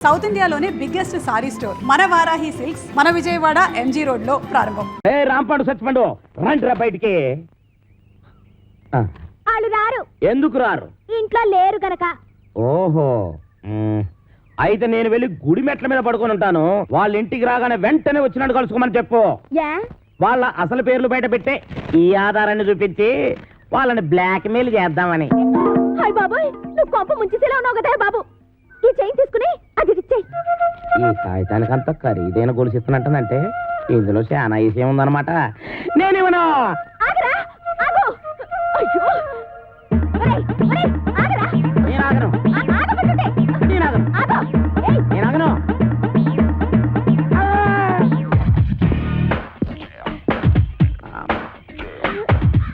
South ఇండియాలోనే biggest sorry store మన Varahi silks మన విజయవాడ ఎంజీ రోడ్ లో ప్రారంభం. రాంపండు సచ్చిపండు రండిరా బయటికి. వాళ్ళు రారు. ఎందుకు రారు? ఇంట్లో లేరు గనక. ఓహో, అయితే నేను వెళ్ళి గుడి మెట్ల మీద పడుకొని ఉంటాను. వాళ్ళ ఇంటికి రాగానే వెంటనే వచ్చినట్టు కలుసుకోమని చెప్పు. వాళ్ళ అసలు పేర్లు బయట పెట్టే ఈ ఆధారాన్ని చూపించి వాళ్ళని బ్లాక్ మెయిల్ చేద్దామని. హాయ్ బాబోయ్, నువ్వు కొంప ముంచేసేలా ఉన్నావు కదా బాబు. ఈ చైన్ తీసుకుని అది ఇచ్చేయ్. ఈ కాగితానికంత ఖరీదైన గొలుసు ఇస్తున్నట్టుందంటే ఇందులో చాలా విషయం ఉందన్నమాట. నేనేమన్నా ఆగరా, ఆగు. అయ్యో, ఒరేయ్, ఒరేయ్, ఆగరా. నేను ఆగను, ఆగమంటుంటే. నేను ఆగను, ఆగు. ఏయ్, నేను ఆగను.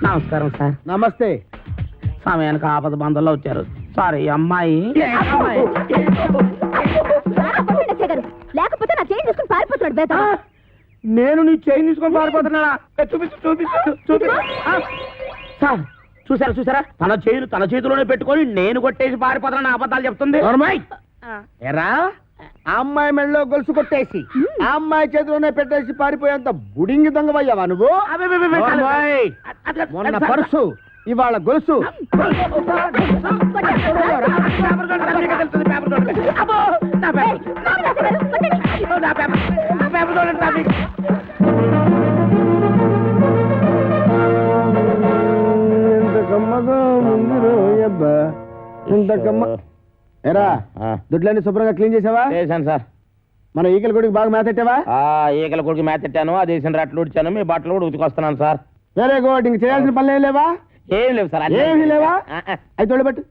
నమస్కారం సార్. నమస్తే. సమయానికి ఆపద బంధంలో వచ్చారు. సారీ అమ్మాయి. లేకపోతే నా చైన్ తీసుకుని పారిపోతున్నాడు బేట. నేను నీ చైన్ తీసుకొని పారిపోతున్నా. చూపిస్తు చూపిస్తు చూపిస్తు. సార్ చూసారా తన చేతిలోనే పెట్టుకొని నేను కొట్టేసి పారిపోతున్నా అబద్ధాలు చెప్తుంది. ఎరా, ఆ అమ్మాయి మెళ్ళలో గొలుసు కొట్టేసి ఆ అమ్మాయి చేతిలోనే పెట్టేసి పారిపోయేంత బుడింగి దొంగవయ్యావా నువ్వు? మొన్న పర్సు, ఇవాళ గొలుసు. ఎరా, దుడ్లన్నీ శుభ్రంగా క్లీన్ చేసావా? చేశాను సార్. మన ఈకల గుడికి బాగా మేతెట్టావా? ఈకల కొడుకు మేతెట్టాను, అది వేసిన రట్లు ఉడిచాను, మీ బట్టలు కూడా ఉతికొస్తున్నాను సార్. Very good. ఇంక చేయాల్సిన పనులు ఏం లేవా? ఏం లేవు సార్. ఏమీ లేవా? అయితే తోడుపెట్టు.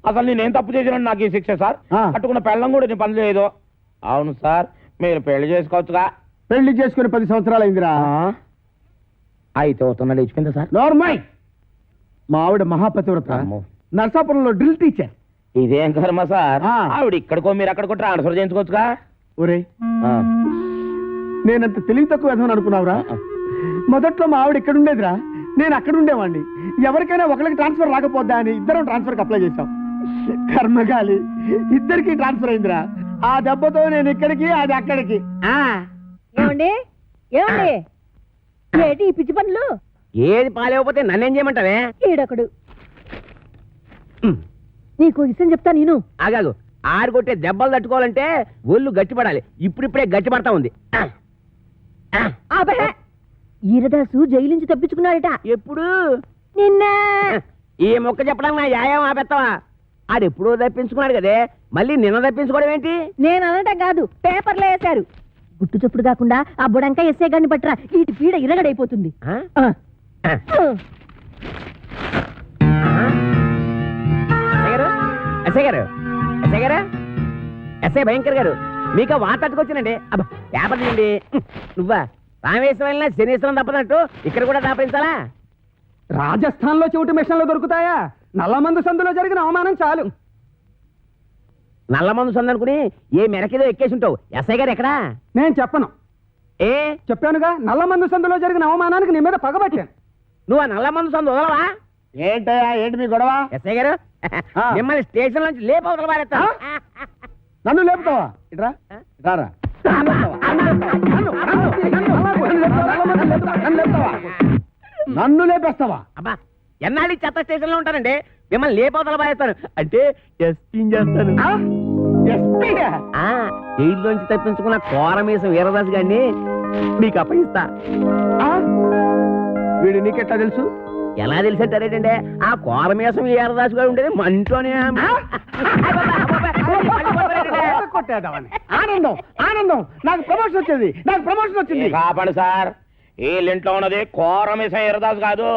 అసలు నేనేం తప్పు చేసిన నాకు ఈ శిక్ష సార్? అట్టుకున్న పెళ్ళం కూడా నీ పని లేదు. అవును సార్, మీరు పెళ్లి చేసుకోవచ్చుగా. పెళ్లి చేసుకుని 10 సంవత్సరాలు అయిందిరా. అయితే అవుతున్నా లేచిపోయిందా సార్? నోర్మై. మా ఆవిడ మహాపతివ్రత, నర్సాపురంలో డ్రిల్ టీచర్. ఇదేం కర్మ సార్? ఆవిడ ఇక్కడికో మీరు అక్కడికో ట్రాన్స్ఫర్ చేయించుకోవచ్చుగా. ఒరే, నేనంత తెలివి తక్కువ వేద్దామని అనుకున్నావురా? మొదట్లో మా ఆవిడ ఇక్కడ ఉండేదిరా, నేను అక్కడ ఉండేవాడిని. ఎవరికైనా ఒకరికి ట్రాన్స్ఫర్ రాకపోద్దా అని ఇద్దరం ట్రాన్స్ఫర్కి అప్లై చేశాం. కర్మగాలి, ఇద్దరికి ట్రాన్స్ఫర్ అయిందిరా. ఆ దెబ్బతో నేను ఇక్కడికి, అది అక్కడికి. ఏమండి ఏమండి, ఏంటి ఈ పిచ్చి పనులు? ఏది పాలేకపోతే నన్నేం చేయమంటావే? ఈడొకడు. నీకు విషయం చెప్తా నేను. ఆగాగు. ఆరుగొట్టే దెబ్బలు తట్టుకోవాలంటే ఒళ్ళు గట్టిపడాలి. ఇప్పుడిప్పుడే గట్టిపడతా ఉంది. ఈరదాసు జైలు నుంచి తప్పించుకున్నాడట. ఎప్పుడు? నిన్న. ఈ మొక్క చెప్పడానికి నా యాయం ఆపెత్తావా? ఆడెప్పుడో తప్పించుకున్నాడు కదే, మళ్ళీ నిన్న తప్పించుకోవడం ఏంటి? నేను అనటం కాదు, పేపర్లో వేశారు. గుట్టు చప్పుడు కాకుండా ఆ బుడంకా ఎస్ఏ గారిని పట్టరా, ఇటు పీడ ఇరగడైపోతుంది. ఎస్ఐ భయంకర్ గారు, మీకు వార్తకొచ్చినండి. అబ్బా, పేపర్ తీయండి. నువ్వా రామేశ్వరం వెళ్ళినా శనీశ్వరం తప్పనట్టు ఇక్కడ కూడా దాపించాలా? రాజస్థాన్ లో చెవిటి మిషన్లు దొరుకుతాయా? నల్లమందు సందులో జరిగిన అవమానం చాలు. నల్లమందు సందు అనుకుని ఏ మెరకేదో ఎక్కేసి ఉంటావు. ఎస్ఐ గారు ఎక్కడా? నేను చెప్పను. ఏ చెప్పానుగా, నల్లమందు సందులో జరిగిన అవమానానికి నీ మీద పగబట్టాను. నువ్వు ఆ నల్లమందు సందు వదలవా? ఏంటయ్యా, ఏంటి మీ గొడవ? ఎస్ఐ గారు, మిమ్మల్ని స్టేషన్ నుంచి లేపవతల పారేస్తా. నన్ను లేపుతావా? ఇట్రా రారా. నన్ను లేపేస్తావా? అబ్బా, ఎన్నాళ్ళు చెత్త స్టేషన్ లో ఉంటానండి, మిమ్మల్ని లేపవతల పారేస్తాను. అంటే టెస్టింగ్ చేస్తాను. జైల్లోంచి తప్పించుకున్న కోరమేసం వీరదాస్ గారిని మీకు అప్పగిస్తా. వీడు నీకెట్లా తెలుసు? ఎలా తెలిసంటారేటండి, ఆ కోరమేసం వీరదాస్ గారు ఉండేది మంటోనే. ఆనందం ఆనందం, నాకు ప్రమోషన్ వచ్చింది, నాకు ప్రమోషన్ వచ్చింది. కాపాడు సార్, వీళ్ళింట్లో ఉన్నది కోరమేసం వీరదాస్ కాదు,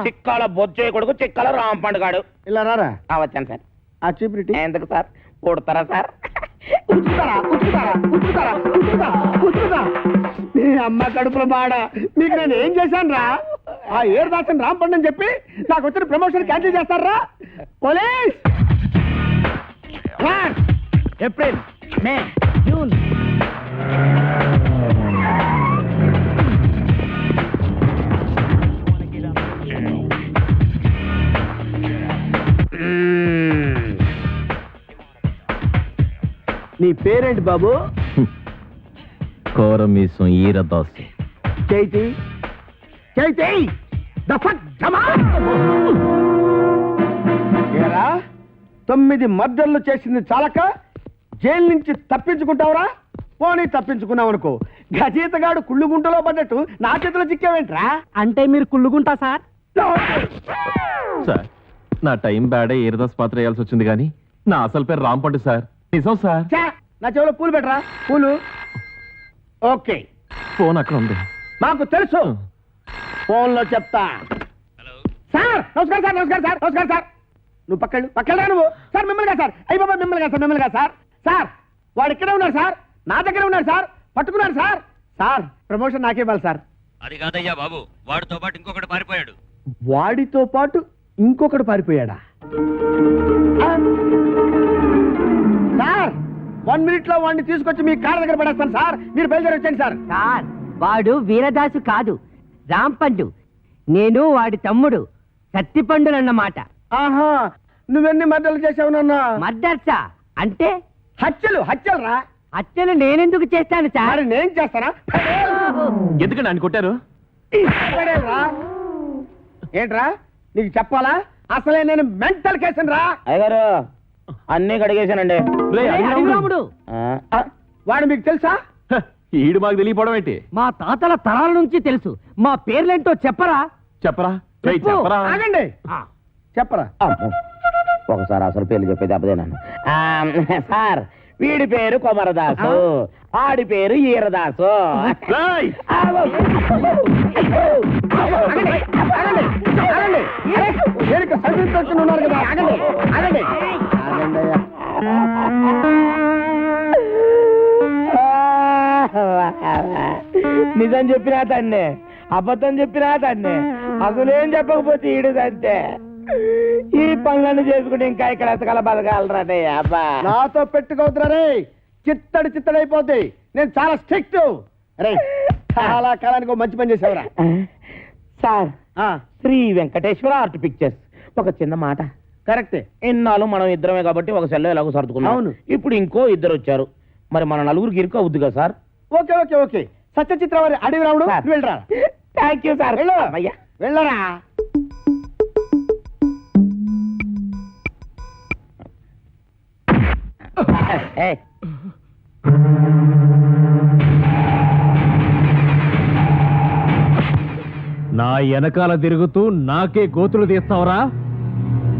చిక్కాల బొచ్చే కొడుకు చిక్కాల రాంపండు గాడు. ఇలా రారా. వచ్చాను సార్. ఆ చీపిరిటి ఎందుకు సార్? కొడతారా సార్? నీ అమ్మ కడుపుల బాడ, మీకు నేను ఏం చేశాను రా? ఆ ఏరుదాసన్ రాంపండు అని చెప్పి నాకు వచ్చిన ప్రమోషన్ క్యాన్సిల్ చేస్తారా? పోలీస్! ఏప్రిల్, మే, జూన్. నీ పేరేంటి బాబు? కోరమీసం ఈరదాసు. చైతి చైతి ఏరా 9 మర్డర్లు చేసింది చాలక జైలు నుంచి తప్పించుకుంటావురా? పోనీ తప్పించుకున్నావు అనుకో, గజీతగాడు కుళ్ళుగుంటలో పడ్డట్టు నా చేతిలో చిక్కావేంట్రా? అంటే మీరు కుళ్ళుకుంటా సార్? సార్ నా టైం బ్యాడే ఈరదాస్ పాత్ర వేయాల్సి వచ్చింది కానీ నా అసలు పేరు రాంపండు సార్. నిజం సార్. ఛా, నా చెవిలో పూలు పెట్టరా, పూలు. ఓకే, ఫోన్ అక్కడ ఉంది. మాకు తెలుసు, ఫోన్లో చెప్తా. సార్ నమస్కారం సార్, నమస్కారం సార్, నమస్కారం సార్. నువ్వు పక్కన నువ్వు. సార్ మిమ్మల్ని కాదు సార్, అయ్యి బాబా మిమ్మల్ని కాదు సార్, మిమ్మల్ని కాదు సార్. సార్ వాడు ఇక్కడే ఉన్నాడు సార్, నా దగ్గర ఉన్నాడు సార్, పట్టుకున్నాడు సార్. సార్ ప్రమోషన్ నాకే ఇవ్వాలి సార్. అది కాదయ్యా బాబు, వాడితో పాటు ఇంకొకటి పారిపోయాడు. వాడితో పాటు ఇంకొకడు పారిపోయాడా? ఆ? సార్ 1 minute లో వాడిని తీసుకొచ్చి మీ కాళ్ళ దగ్గర పడేస్తాను సార్, మీరు బయలుదేరి వచ్చేయండి సార్. సార్ వాడు వీరదాసు కాదు, రాంపండు. నేను వాడి తమ్ముడు సత్తిపండునన్నమాట. ఆహా, నువ్వెన్ని మర్డర్లు చేసావు నాన్న? మర్డర్సా అంటే? హత్యలు రా. హత్యలు నేనెందుకు చేస్తాను సార్? మరి నేను చేస్తానా? ఎందుకండి ఆయన కొట్టారు? పడేయరా. ఏంట్రా నీకు చెప్పాలా? అసలే నేను మెంటల్ కేసును రా. అయ్యగారు అన్నీ కడిగేశానండి. రాముడు వాడు మీకు తెలుసా? హ, ఈడు మాకు తెలియపోవడం ఏంటి? మా తాతల తరాల నుంచి తెలుసు. మా పేర్లేంటో చెప్పరా? చెప్పరా? రేయ్, చెప్పు. చెప్పరా? ఆగండి, చెప్పరా. అమ్మో, ఒకసారి అసలు పేర్లు చెప్పేది అబ్బదేనాను. సార్ వీడి పేరు కొమరదాసు, ఆడి పేరు ఈరదాసు. రేయ్! ఆగండి, ఆగండి. అరే, నేను ఇక్కడ సర్వీస్ వచ్చి ఉన్నారు కదా, ఆగండి ఆగండి ఆగండి అయ్యా. నిజం చెప్పినా తన్నే, అబద్ధం చెప్పినా తన్నే, అసలేం చెప్పకపోతే ఈడుదంటే. ఈ పనులను చేసుకుంటే ఇంకా ఇక్కడ ఎతకాల బతకాలరానే అబ్బా. నాతో పెట్టుకోవద్దురా రే, చిత్తడిపోద్ది. నేను చాలా స్ట్రిక్ట్. అరే చాలా కాలానికి ఒక మంచి పని చేసావురా. Sir Sri Venkateswara art pictures, ఒక చిన్న మాట. కరెక్టే. ఇన్నాళ్ళు మనం ఇద్దరమే కాబట్టి ఒక సెల్లో ఎలాగో సర్దుకున్నాం. అవును. ఇప్పుడు ఇంకో ఇద్దరు వచ్చారు, మరి మన నలుగురికి ఇరుకు అవుద్ది కదా sir? Okay okay okay. Satyachitra వారి అడవి రాముడు, సార్. నువ్వు వెళ్ళరా. Thank you sir. వెళ్ళు. అయ్యా వెళ్ళరా. నా వెనకాల తిరుగుతూ నాకే గోతులు తీస్తావరా?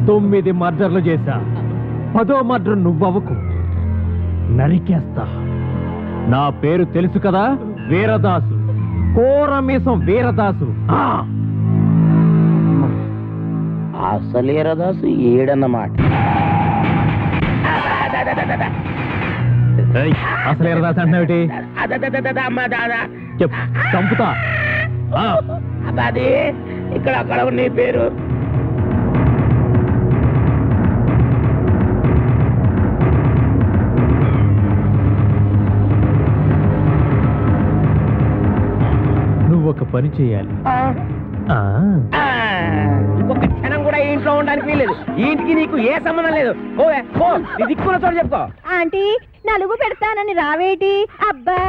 9 మర్డర్లు చేశా, 10వ మర్డర్ నువ్వవుకు, నరికేస్తా. నా పేరు తెలుసు కదా, వీరదాసు, కోరమీసం వీరదాసు. అసలు ఈరదాసు ఏడన్నమాట. ఏయ్, అసలు వీరదాసు అంటున్నావేటి? చెప్పు, చంపుతా. అది ఇక్కడ అక్కడ నీ పేరు. నువ్వు ఒక పని చేయాలి. ఇంకొక క్షణం కూడా ఈ ఇంట్లో ఉండడానికి వీల్లేదు. ఈ ఇంటికి నీకు ఏ సంబంధం లేదు. నీ దిక్కున్న చోటు చెప్పుకో. ఆంటీ నలుగు పెడతానని రావేటి? అబ్బా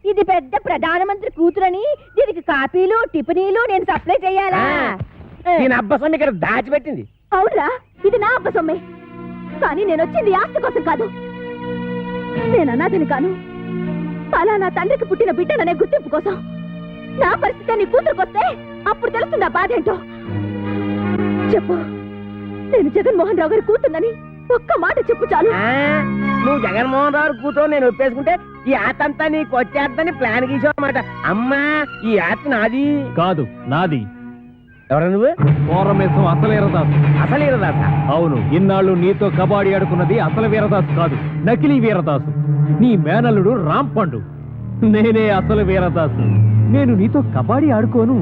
ఇది పెద్ద ప్రధానమంత్రి కూతురని దీనికి కాపీలు టిఫినీలు నేను సప్లై చేయాలా? దీని అబ్బసం ఇక్కడ దాచిపెట్టింది. అవునరా, ఇది నా అబ్బ సొమ్మే. కానీ నేను వచ్చింది ఆస్తి కోసం కాదు. నేను అనాథని కాను, అలా నా తండ్రికి పుట్టిన బిడ్డననే గుర్తింపు కోసం. నా పరిస్థితి నీ కూతురుకు వస్తే అప్పుడు తెలుస్తుందా బాధ ఏంటో. చెప్పు, నేను జగన్మోహన్ రావు గారి కూతున్నని ఒక్క మాట చెప్పు చాలు. నువ్వు జగన్మోహన్ రావు కూతురు నేను ఒప్పేసుకుంటే ఈ ఆట అంతా నీకు వచ్చేద్దని ప్లాన్ గీసావన్నమాట. అమ్మా ఈ ఆట నాది కాదు, నాది. ఎవరు నువ్వు? కోరమేసం అసలు వీరదాసు. అసలు ఈరదాసా? అవును, ఇన్నాళ్ళు నీతో కబాడీ ఆడుకున్నది అసలు వీరదాసు కాదు, నకిలీ వీరదాసు. నీ మేనల్లుడు రాంపండు, నేనే అసలు వీరదాసు. నేను నీతో కబాడీ ఆడుకోను,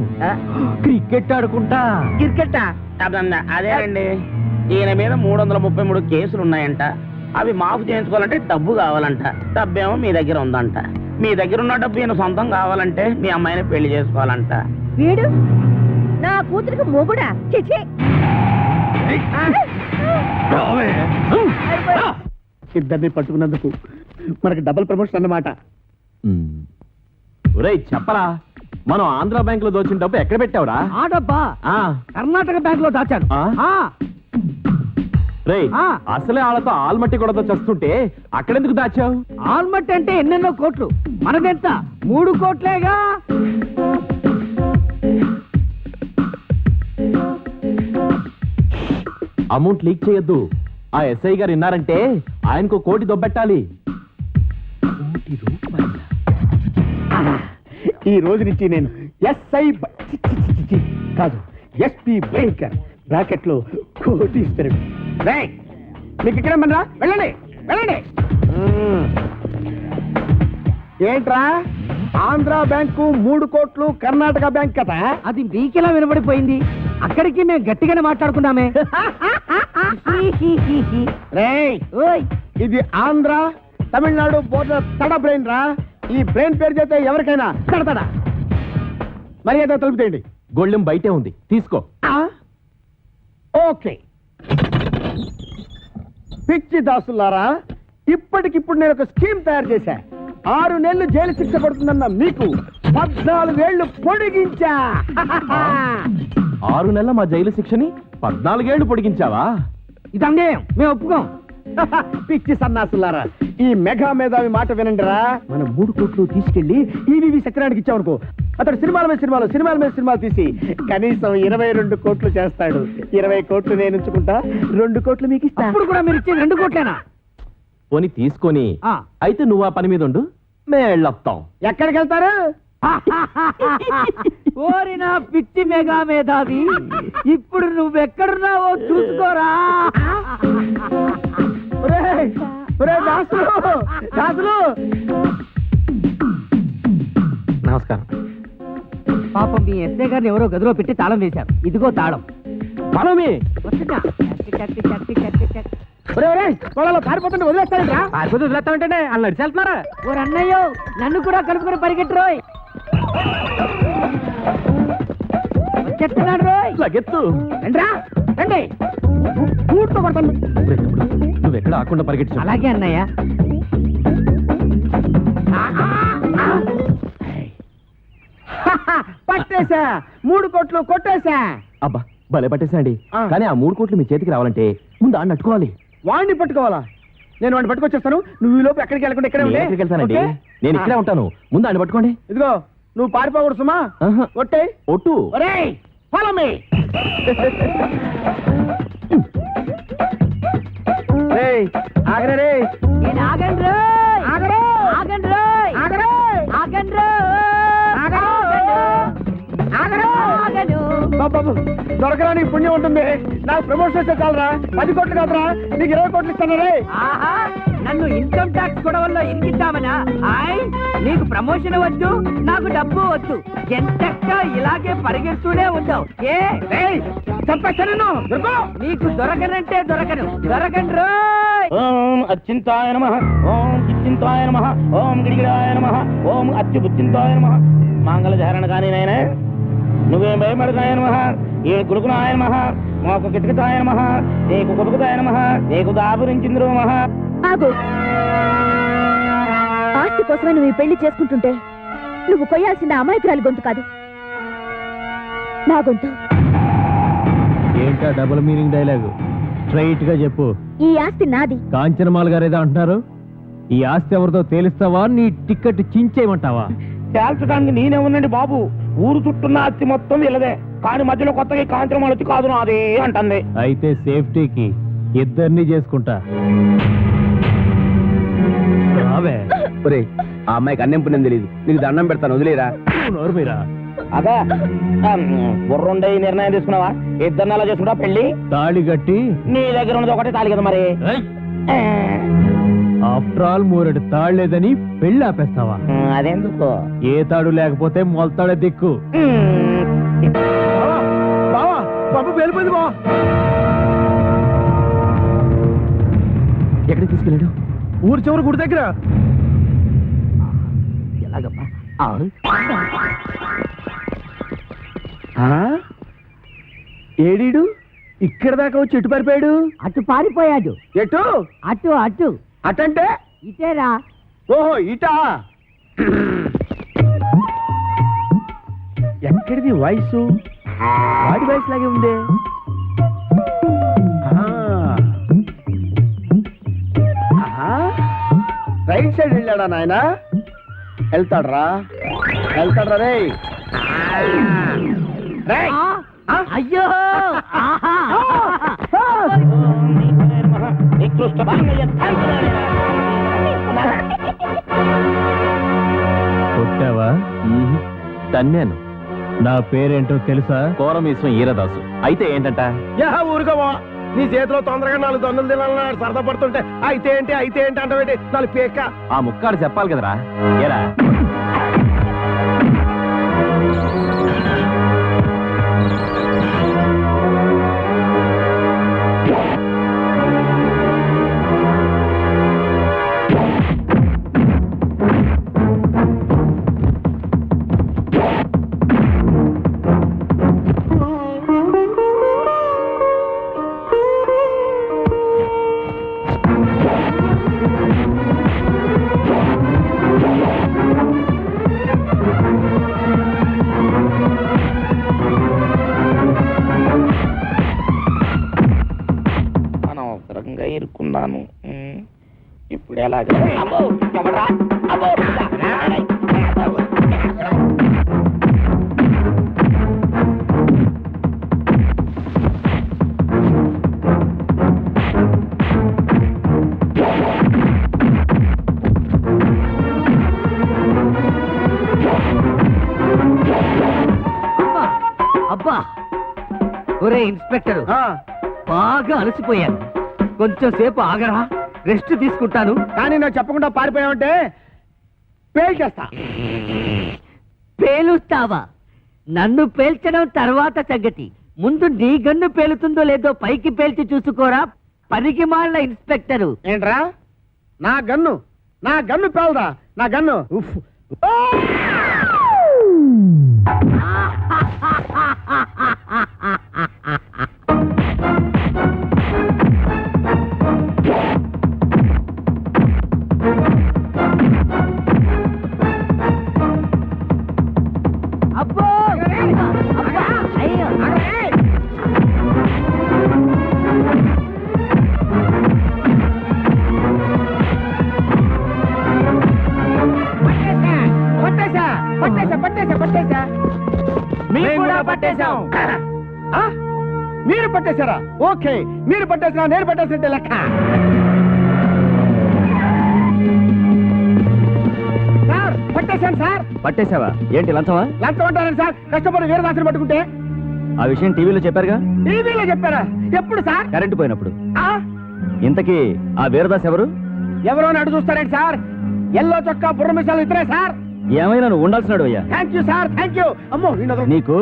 క్రికెట్ ఆడుకుంటా. క్రికెట్టా? అదే అండి, ఈయన మీద 333 కేసులు ఉన్నాయంట. అవి మాఫ్ చేయించుకోవాలంటే డబ్బు కావాలంట. డబ్బేమో మీ దగ్గర ఉందంట. మీ దగ్గర ఉన్న డబ్బు ఈయన సొంతం కావాలంటే మీ అమ్మాయిని పెళ్లి చేసుకోవాలంట. వీడు నా కూతురికి మొగుడా? చిచి. ఇద్దరిని పట్టుకున్నందుకు మనకి డబుల్ ప్రమోషన్ అన్నమాట. ఒరేయ్ చెప్పరా, మనం ఆంధ్ర బ్యాంక్ లో దోచిన డబ్బు ఎక్కడ పెట్టావురా? ఆ డబ్బా ఆ, కర్ణాటక బ్యాంక్ లో దాచాను ఆ? ఆ, రేయ్ ఆ. అసలే వాళ్ళతో ఆల్మట్టి కూడా చస్తుంటే అక్కడెందుకు దాచావు? ఆల్మట్ అంటే ఎన్నెన్నో కోట్లు, మనదెంత 3 కోట్లేగా. అమౌంట్ లీక్ చేయొద్దు. ఆ ఎస్ఐ గారు విన్నారంటే ఆయనకు 1 కోటి దొబ్బెట్టాలి. ఈ రోజు నుంచి నేను ఎస్ఐ కాదు ఎస్పీ భయంకర్ బ్రాకెట్ లో కోటీశ్వరుడు. రేయ్, మీకు ఇక్కడ మనరా, వెళ్ళండి వెళ్ళండి. ఏంట్రా ఆంధ్ర బ్యాంకు 3 కోట్లు, కర్ణాటక బ్యాంక్ కదా? అది మీకెలా వినబడిపోయింది? అక్కడికి మేము గట్టిగానే మాట్లాడుకున్నామే. రేయ్, ఓయ్, ఇది ఆంధ్ర తమిళనాడు బోర్డర్ తడ బ్రెయిన్ రా. ఈ బ్రెయిన్ పేరు చేస్తే ఎవరికైనా తడతడా. మరి ఏదో తలుపుతేయండి. గొళ్ళెం బయటే ఉంది, తీసుకో. ఓకే. పిచ్చి దాసులారా, ఇప్పటికిప్పుడు నేను ఒక స్కీమ్ తయారు చేశా. 6 నెలలు జైలు శిక్ష పడుతుందన్న మీకు 14 ఏళ్లు పొడిగించా. 6 నెలల మా జైలు శిక్షని 14 ఏళ్లు పొడిగించావా? ఇది అన్యాయం, మేము ఒప్పుకోం. పిచ్చి సన్నాసులారా, ఈ మెగా మేధావి మాట వినండిరా. మనం 3 కోట్లు తీసుకెళ్లి ఈవీవి సత్యనారాయణకి ఇచ్చామనుకో, అతడు సినిమాల మీద సినిమాలు తీసి కనీసం 22 కోట్లు చేస్తాడు. 20 కోట్లు నేను ఉంచుకుంటా, 2 కోట్లు మీకు ఇస్తా. అప్పుడు కూడా మీరు ఇచ్చేది 2 కోట్లేనా? పోని తీసుకొని ఆ. అయితే నువ్వు ఆ పని మీద ఉండు, మేళ్ళొస్తాం. ఎక్కడికి వెళ్తారు? ఓరి నా పిచ్చి మెగా మేధావి, ఇప్పుడు నువ్వెక్కడున్నావో చూసుకోరా. ఒరేయ్, ఒరేయ్ దాసులు. నమస్కారం. పాపం మీ ఎస్ఐ గారిని ఎవరో గదిలో పెట్టి తాళం వేశారు. ఇదిగో తాళం. మనమే వస్తున్నా. పొలాల్లో పారిపోతుంటే వదిలేస్తారా? వదిలేస్తామంటే వాళ్ళు నడిచెళ్తున్నారా? ఓ అన్నయ్యో, నన్ను కూడా కలుపుకొని పరిగెట్టురోయ్. చెప్తున్నాడు రోయ్. లగెత్తు. రండ్రా, రండి. కూర్చో కొడతాను. ఒరేయ్ తమ్ముడు, నువ్వెక్కడ ఆకుండా పరిగెట్టి అలాగే అన్నయ్య. పట్టేశా, 3 కోట్లు కొట్టేశా. అబ్బా భలే పట్టేసండి. ఆ. కానీ ఆ 3 కోట్లు మీ చేతికి రావాలంటే ముందు ఆడిని అట్టుకోవాలి. వాడిని పట్టుకోవాలా? నేను వాడిని పట్టుకొచ్చేస్తాను. నువ్వు ఈ లోపు ఎక్కడికి వెళ్ళకుండా ఇక్కడే నేను ఉండే. ఎక్కడికి వెళ్తానండి? ఓకే? నేను ఇక్కడే ఉంటాను. ముందు ఆడిని పట్టుకోండి. ఇదిగో, నువ్వు పారిపోకూడదు సుమా. ఆహా. ఒట్టే. ఒట్టు. ఒరేయ్, follow me. రేయ్, ఆగరే రేయ్. నేను ఆగండి రోయ్. ఆగరే. ఆగండి రోయ్. ఆగరే. ఆగండి రోయ్. ఆగరే. ఆగరే. ఆగను. బాబు, దొరకరా నీకు పుణ్యం ఉంటుంది. నాకు ప్రమోషన్ వస్తే చాలరా. 10 కోట్లు కాదురా, నీకు 20 కోట్లు ఇస్తాను రే. ఆహా, నన్ను ఇన్కమ్ ట్యాక్స్ గొడవల్లో ఇరికిద్దామనా? హాయ్, నీకు ప్రమోషన్ వద్దు, నాకు డబ్బు వద్దు. ఎంతక్క ఇలాగే పరిగెడుతూనే ఉంటావు. ఏ రేయ్, చంపేస్తా నిన్ను. దొరుకు. నీకు దొరకనంటే దొరకను. దొరకండి రోయ్. ఓం అచ్చింతాయ నమః, ఓం కిచ్చింతాయ నమః, ఓం గిరిగిరాయ నమః, ఓం అచ్యుబుచ్చింతాయ నమః. మంగళధారణ కానీ నాయన, నువ్వేం భయపడతాయ నమః, ఏ కుడుకునాయ నమః, మాకు కిటకితాయ నమః, నీకు కుదుకుతాయ నమః, నీకు దాపురించింద్రు నమః. ఆగు. ఆస్తి కోసమే నువ్వు ఈ పెళ్లి చేసుకుంటుంటే నువ్వు కొయ్యాల్సిన అమాయకురాలి గొంతు కాదు, నా గొంతు. ఏంటా డబుల్ మీనింగ్ డైలాగు? స్ట్రైట్ గా చెప్పు. ఈ ఆస్తి నాది. కాంచనమాల గారు ఏదో అంటున్నారు. ఈ ఆస్తి ఎవరితో తేలిస్తావా, నీ టికెట్ చించేయమంటావా? తేల్చడానికి నేనే ఉండండి బాబు. ఊరు చుట్టూన్న అత్తి మొత్తం వీళ్ళదే, కానీ మధ్యలో కొత్తగా కాంచనం వచ్చి కాదు నాదే అంటుంది. అయితే సేఫ్టీకి 2 చేసుకుంటా. రావే. ఒరేయ్, ఆ అమ్మాయికి అన్నం పుణ్యం తెలియదు. నీకు దండం పెడతాను, వదిలేరా. నోరు మీరా. అదే బుర్రుండే నిర్ణయం తీసుకున్నావా? 2 నెలలు చేసుకుంటా పెళ్లి. తాళి కట్టి నీ దగ్గర ఉన్నది ఒకటే తాలి కదా మరి. ఆఫ్టర్ ఆల్ 3 తాళ్ళు లేదని పెళ్లి ఆపేస్తావా? అదెందుకు? ఏ తాడు లేకపోతే మొలతాడే దిక్కు. బావా, బాబు వెళ్ళిపోయింది బావా. ఎక్కడికి తీసుకెళ్ళాడు? ఊరు చివరి గుడి దగ్గర. ఎలాగమ్మా? ఏడీడు ఇక్కడ దాకా వచ్చి ఎటు పారిపోయాడు? అటు పారిపోయాడు. ఎటు? అటు అటు అటంటే ఇటేరా. ఓహో ఇటా ఎక్కడిది వాయిస్ వాడి వాయిస్ లాగే ఉందే రైట్ సైడ్ వెళ్ళాడా నాయన వెళ్తాడ్రా రే అయ్యో కొట్టావా తన్నాను. నా పేరేంటో తెలుసా? కోరమీశ్వం ఈరదాసు. అయితే ఏంటంట? ఊరుకోవా నీ చేతిలో తొందరగా 4 దన్నులు తినాలని సరదా పడుతుంటే అయితే ఏంటి అంటే 4 పేక ఆ ముక్కాడు చెప్పాలి కదరా. ఏరా అనవసరంగా ఇరుక్కున్నాను. ఇప్పుడు ఎలాగా? అబ్బా ఒరే ఇన్స్పెక్టర్ బాగా అలసిపోయాను. కొంచెం సేపు ఆగరా, రెస్ట్ తీసుకుంటాను. కానీ నువ్వు చెప్పకుండా పారిపోయావంటే పేల్చేస్తా. పేలుస్తావా? నన్ను పేల్చడం తర్వాత సంగతి. ముందు నీ గన్ను పేలుతుందో లేదో పైకి పేల్చి చూసుకోరా, పనికి మాలిన ఇన్స్పెక్టరు. ఏంట్రా నా గన్ను పేలదా? నా గన్ను ఉఫ్. అబ్బో అబ్బా, అయ్యో. పట్టేశా. మేము కూడా పట్టేశాం. మీరు పట్టేశారా? ఓకే, మీరు పట్టేసినా నేను పట్టేసినట్టే లెక్క. సార్ పట్టేశాను సార్. పట్టేశావా? ఏంటి లంచమా? లంచం అంటారండి సార్. కష్టపడి వీరదాసుని పట్టుకుంటే. ఆ విషయం టీవీలో చెప్పారుగా? టీవీలో చెప్పారా? ఎప్పుడు సార్? కరెంటు పోయినప్పుడు. ఆ? ఇంతకీ ఆ వీరదాస్ ఎవరు? ఎవరో అడు చూస్తారేంటి సార్? ఎల్లో చొక్కా బుర్ర మిసాలు ఇద్దరే సార్. ఏమైనా నువ్వు ఉండాల్సినాడు అయ్యా. Thank you sir, thank you. అమ్మో నీకు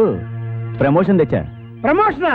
ప్రమోషన్ తెచ్చా. ప్రమోషన్